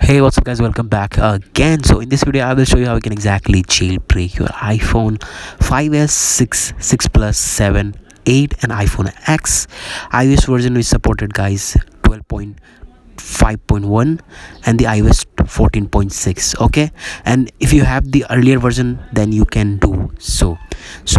Hey, what's up guys, welcome back again. So in this video I will show you how you can exactly jailbreak your iPhone 5s, 6 plus, 7, 8 and iPhone X. iOS version is supported guys, 12.5.1 and the iOS 14.6. okay, and if you have the earlier version then you can do so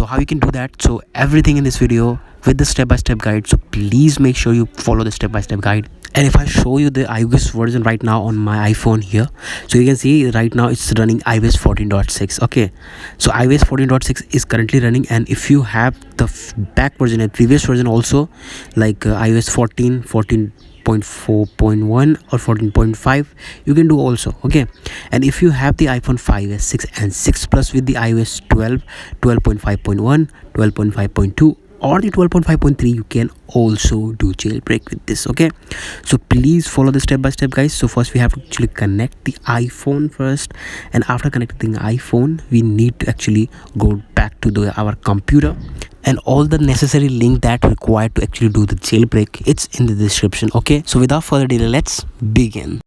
how you can do that, so everything in this video with the step-by-step guide, so please make sure you follow the step-by-step guide. And if I show you the iOS version right now on my iPhone here, so you can see right now it's running iOS 14.6. okay, so iOS 14.6 is currently running, and if you have the back version and previous version also, like iOS 14.4.1 or 14.5, you can do also. okay, and if you have the iPhone 5s, 6 and 6 plus with the iOS 12, 12.5.1, 12.5.2 or the 12.5.3, you can also do jailbreak with this. okay, so please follow the step by step guys. So first we have to actually connect the iPhone first, and after connecting the iPhone we need to actually go back to our computer, and all the necessary link that required to actually do the jailbreak, it's in the description. okay, so without further delay, let's begin.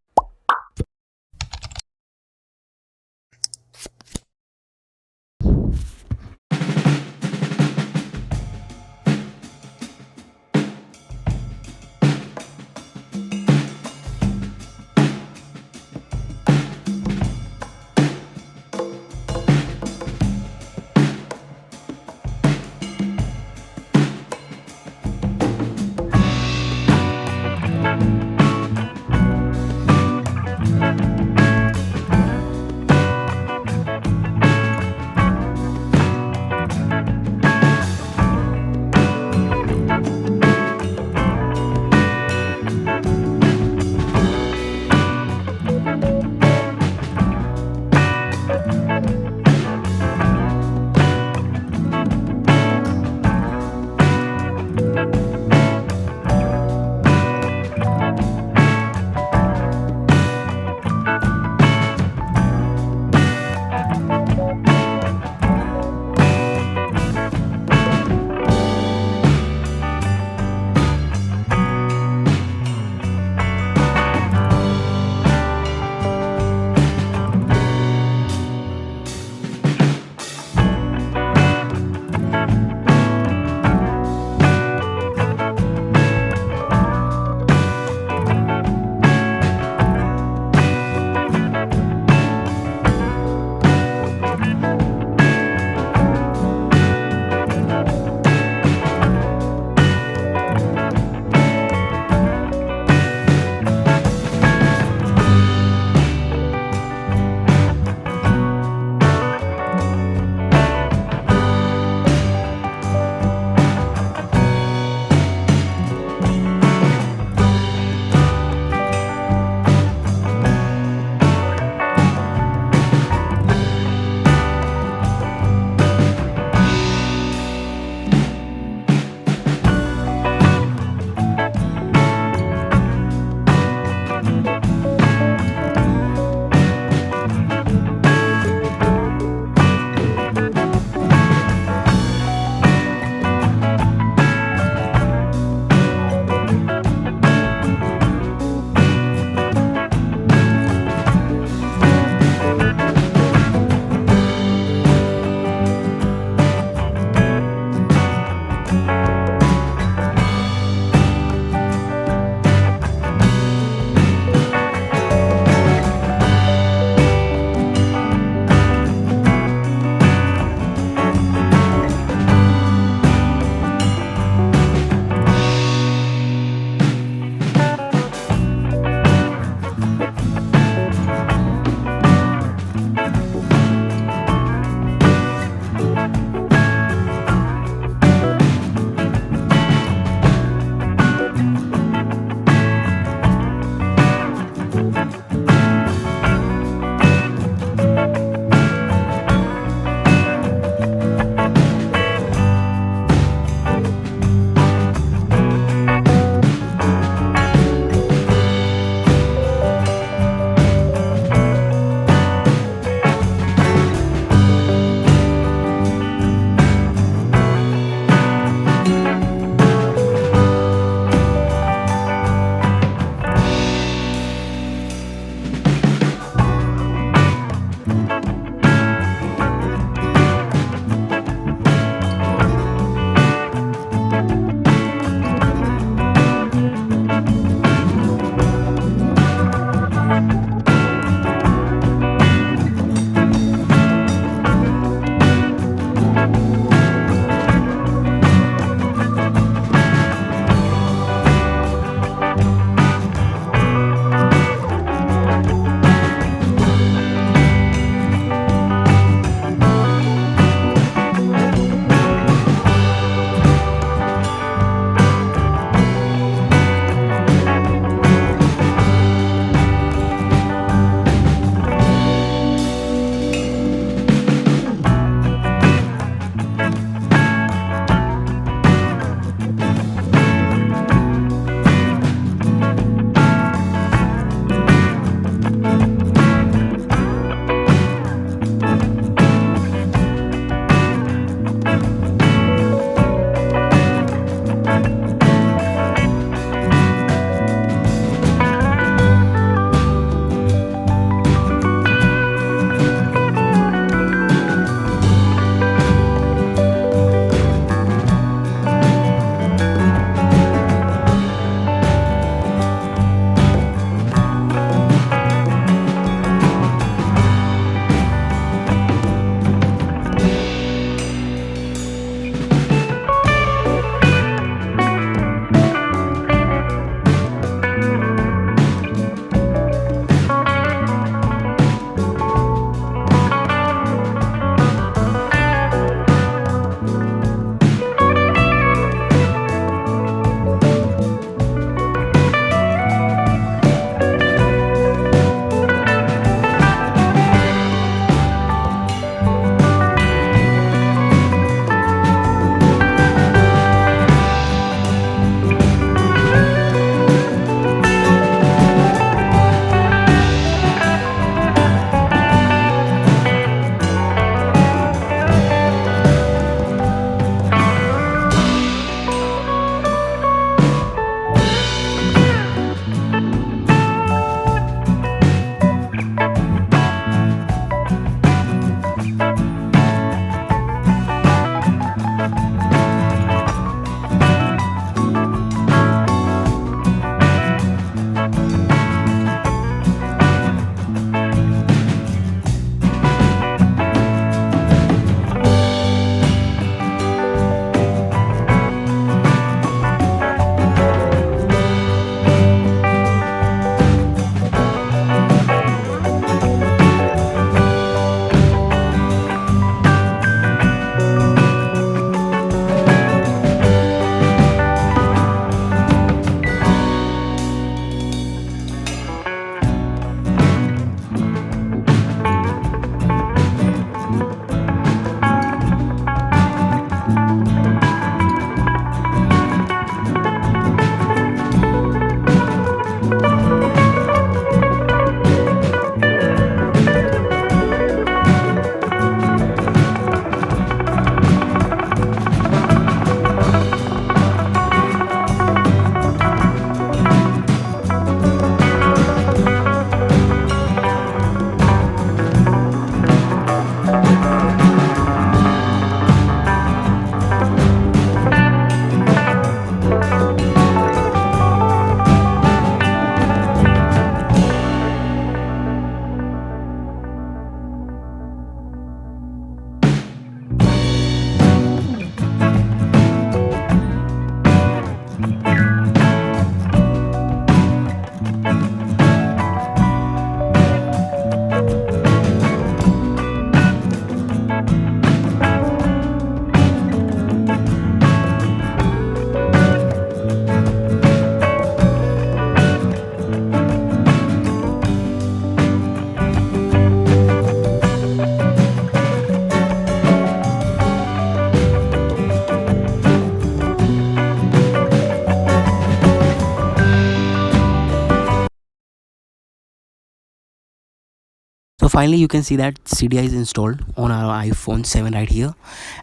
So finally you can see that CDI is installed on our iPhone 7 right here,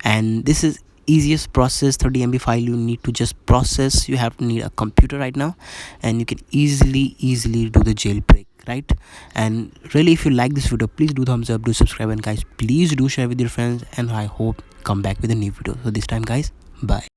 and this is easiest process. 30 MB file you need to just process. You have to need a computer right now, and you can easily do the jailbreak, right? And really, if you like this video, please do thumbs up, do subscribe, and guys please do share with your friends, and I hope come back with a new video. So this time guys, bye.